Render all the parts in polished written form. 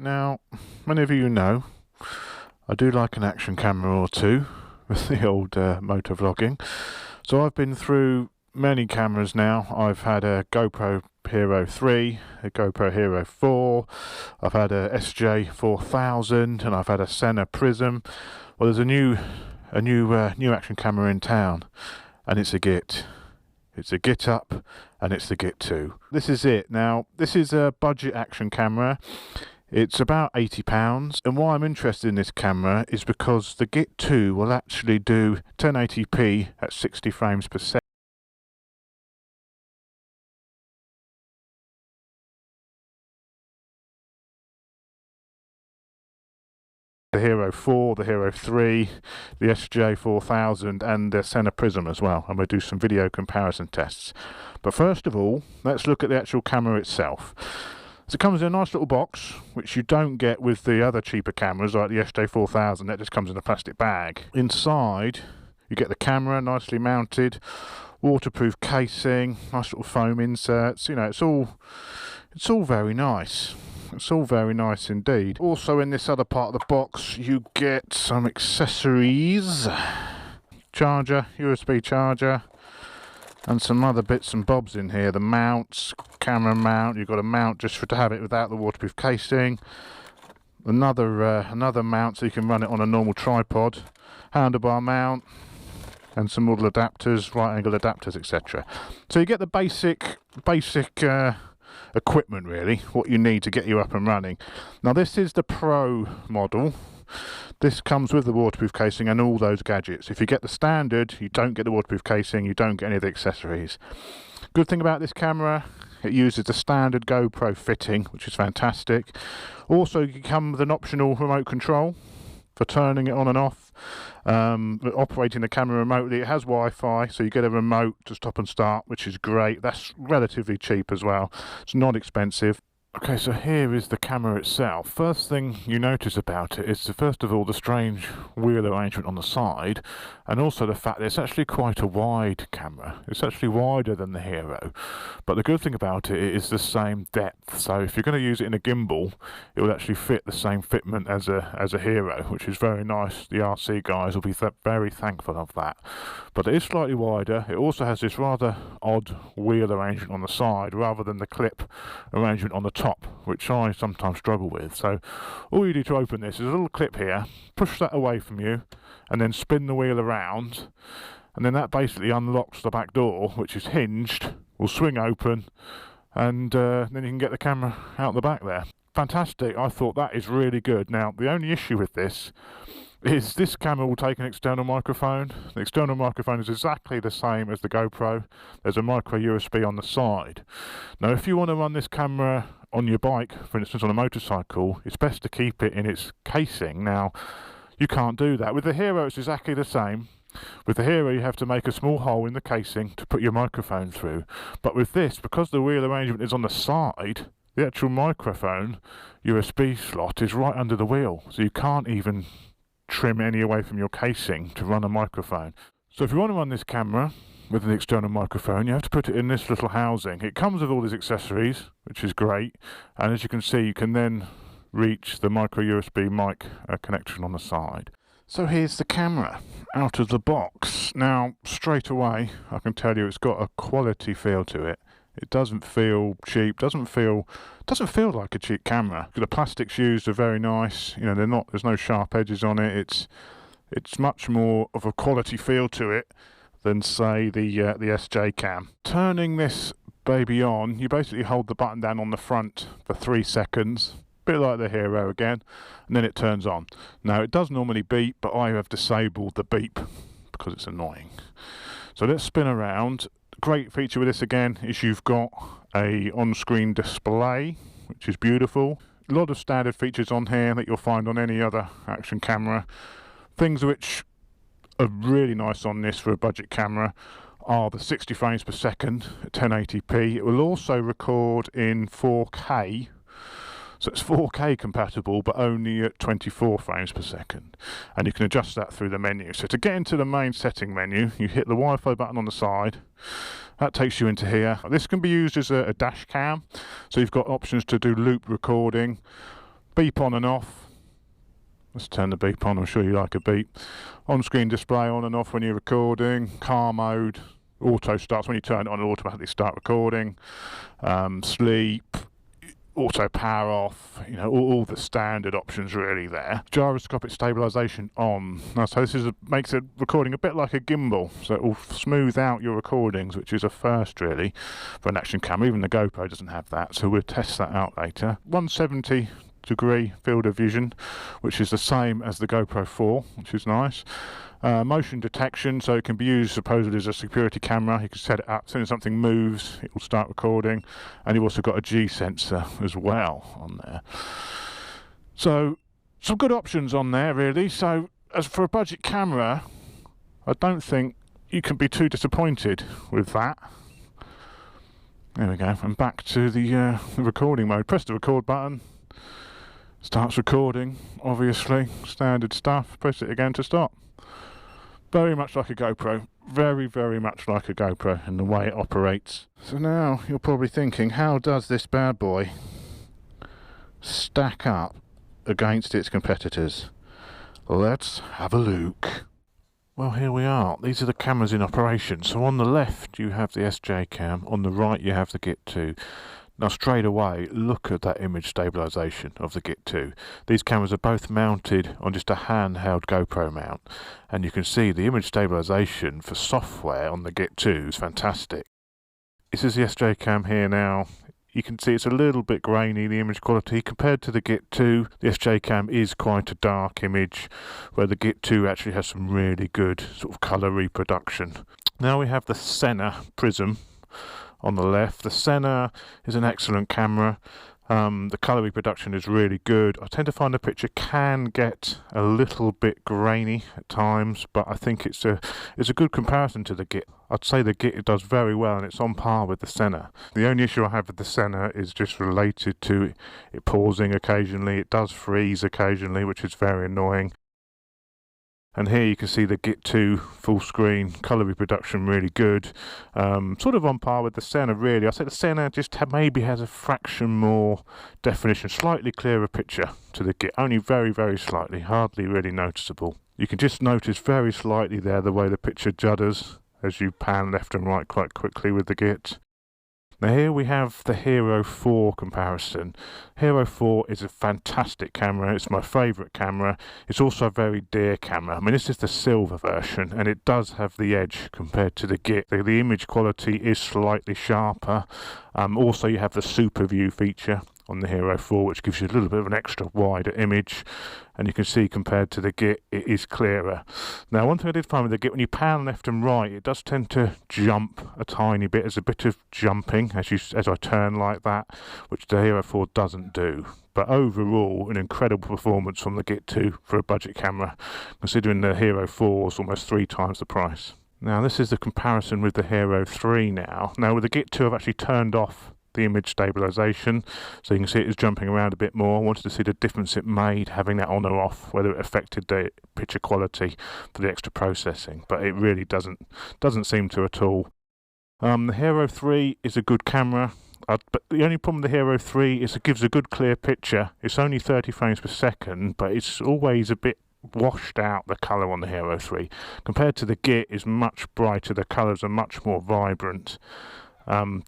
Now, many of you know, I do like an action camera or two with the old motor vlogging. So I've been through many cameras now. I've had a GoPro Hero 3, a GoPro Hero 4, I've had a SJ4000, and I've had a Sena Prism. Well, there's a new action camera in town, and it's a Git. It's a GitUp, and it's the Git 2. This is it. Now, this is a budget action camera. It's about £80, and why I'm interested in this camera is because the Git 2 will actually do 1080p at 60 frames per second. The Hero 4, the Hero 3, the SJ4000 and the Sena Prism as well, and we'll do some video comparison tests. But first of all, let's look at the actual camera itself. So it comes in a nice little box, which you don't get with the other cheaper cameras like the SJ4000, that just comes in a plastic bag. Inside you get the camera nicely mounted, waterproof casing, nice little foam inserts, you know, it's all very nice. It's all very nice indeed. Also in this other part of the box you get some accessories. Charger, USB charger, and some other bits and bobs in here. The mounts, camera mount, you've got a mount just to have it without the waterproof casing. Another mount so you can run it on a normal tripod. Handlebar mount, and some little adapters, right angle adapters, etc. So you get the basic equipment really, what you need to get you up and running. Now this is the Pro model. This comes with the waterproof casing and all those gadgets. If you get the standard, you don't get the waterproof casing, you don't get any of the accessories. Good thing about this camera, it uses the standard GoPro fitting, which is fantastic. Also you come with an optional remote control for turning it on and off, operating the camera remotely. It has Wi-Fi, so you get a remote to stop and start, which is great. That's relatively cheap as well. It's not expensive. Okay, so here is the camera itself. First thing you notice about it is, first of all, the strange wheel arrangement on the side, and also the fact that it's actually quite a wide camera. It's actually wider than the Hero, but the good thing about it is the same depth. So if you're going to use it in a gimbal, it will actually fit the same fitment as a Hero, which is very nice. The RC guys will be very thankful of that. But it is slightly wider. It also has this rather odd wheel arrangement on the side rather than the clip arrangement on the top, which I sometimes struggle with. So all you do to open this is a little clip here, push that away from you, and then spin the wheel around, and then that basically unlocks the back door, which is hinged, will swing open, and then you can get the camera out the back there. Fantastic. I thought that is really good. Now the only issue with this is this camera will take an external microphone. The external microphone is exactly the same as the GoPro. There's a micro USB on the side. Now if you want to run this camera on your bike, for instance on a motorcycle, it's best to keep it in its casing. Now you can't do that. With the Hero it's exactly the same. With the Hero you have to make a small hole in the casing to put your microphone through. But with this, because the wheel arrangement is on the side, the actual microphone USB slot is right under the wheel, so you can't even trim any away from your casing to run a microphone. So if you want to run this camera with an external microphone, you have to put it in this little housing. It comes with all these accessories, which is great, and as you can see you can then reach the micro USB mic connection on the side. So here's the camera out of the box. Now straight away I can tell you it's got a quality feel to it. It doesn't feel cheap, doesn't feel like a cheap camera. The plastics used are very nice, you know, there's no sharp edges on it. It's much more of a quality feel to it than say the SJ cam. Turning this baby on, you basically hold the button down on the front for 3 seconds, a bit like the Hero again, and then it turns on. Now it does normally beep, but I have disabled the beep because it's annoying. So let's spin around. Great feature with this again is you've got a on-screen display, which is beautiful. A lot of standard features on here that you'll find on any other action camera. Things which are really nice on this for a budget camera are the 60 frames per second at 1080p. It will also record in 4K, so it's 4K compatible but only at 24 frames per second, and you can adjust that through the menu. So to get into the main setting menu, you hit the Wi-Fi button on the side. That takes you into here. This can be used as a dash cam, so you've got options to do loop recording, Beep on and off. Let's turn the beep on, I'm sure you like a beep. On-screen display on and off when you're recording. Car mode, auto starts. When you turn it on, it'll automatically start recording. Sleep, auto power off, you know, all the standard options really there. Gyroscopic stabilisation on. Now, so this makes it recording a bit like a gimbal, so it will smooth out your recordings, which is a first really for an action camera. Even the GoPro doesn't have that, so we'll test that out later. 170-degree field of vision, which is the same as the GoPro 4, which is nice. Motion detection, so it can be used supposedly as a security camera. You can set it up, as soon as something moves it will start recording, and you've also got a G sensor as well on there. So some good options on there really. So as for a budget camera, I don't think you can be too disappointed with that. There we go, and back to the recording mode. Press the record button, starts recording, obviously, standard stuff. Press it again to stop. Very much like a GoPro, very much like a GoPro in the way it operates. So now you're probably thinking, how does this bad boy stack up against its competitors? Let's have a look. Well, here we are. These are the cameras in operation. So on the left you have the SJ cam, on the right you have the Git 2. Now straight away, look at that image stabilisation of the Git 2. These cameras are both mounted on just a handheld GoPro mount, and you can see the image stabilisation for software on the Git 2 is fantastic. This is the SJ cam here now. You can see it's a little bit grainy, the image quality. Compared to the Git 2, the SJ cam is quite a dark image, where the Git 2 actually has some really good sort of colour reproduction. Now we have the Sena Prism on the left. The Sena is an excellent camera. The colour reproduction is really good. I tend to find the picture can get a little bit grainy at times, but I think it's a good comparison to the Git. I'd say the Git does very well and it's on par with the Sena. The only issue I have with the Sena is just related to it pausing occasionally. It does freeze occasionally, which is very annoying. And here you can see the Git 2 full screen, colour reproduction really good. Sort of on par with the Sena really. I say the Sena just maybe has a fraction more definition, slightly clearer picture to the Git, only very slightly, hardly really noticeable. You can just notice very slightly there the way the picture judders as you pan left and right quite quickly with the Git. Now here we have the Hero 4 comparison. Hero 4 is a fantastic camera, it's my favourite camera. It's also a very dear camera. I mean, this is the silver version and it does have the edge compared to the Git. The image quality is slightly sharper. Also you have the super view feature on the Hero 4, which gives you a little bit of an extra wider image, and you can see compared to the Git it is clearer. Now one thing I did find with the Git, when you pan left and right it does tend to jump a tiny bit. There's a bit of jumping as I turn like that, which the Hero 4 doesn't do. But overall, an incredible performance from the Git 2 for a budget camera, considering the Hero 4 is almost 3 times the price. Now this is the comparison with the Hero 3 now. Now with the Git 2 I've actually turned off the image stabilisation, so you can see it is jumping around a bit more. I wanted to see the difference it made having that on or off, whether it affected the picture quality for the extra processing, but it really doesn't seem to at all. The Hero 3 is a good camera, but the only problem with the Hero 3 is it gives a good clear picture. It's only 30 frames per second, but it's always a bit washed out, the colour on the Hero 3. Compared to the Git, is much brighter, the colours are much more vibrant.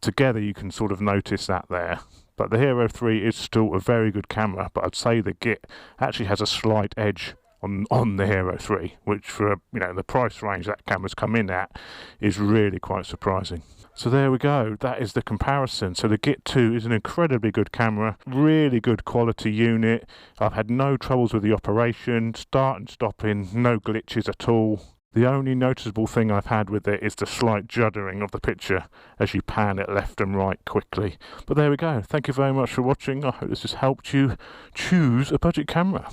Together you can sort of notice that there. But the Hero 3 is still a very good camera, but I'd say the Git actually has a slight edge on the Hero 3, which for the price range that camera's come in at is really quite surprising. So there we go, that is the comparison. So the Git 2 is an incredibly good camera, really good quality unit. I've had no troubles with the operation, start and stopping, no glitches at all. The only noticeable thing I've had with it is the slight juddering of the picture as you pan it left and right quickly. But there we go. Thank you very much for watching. I hope this has helped you choose a budget camera.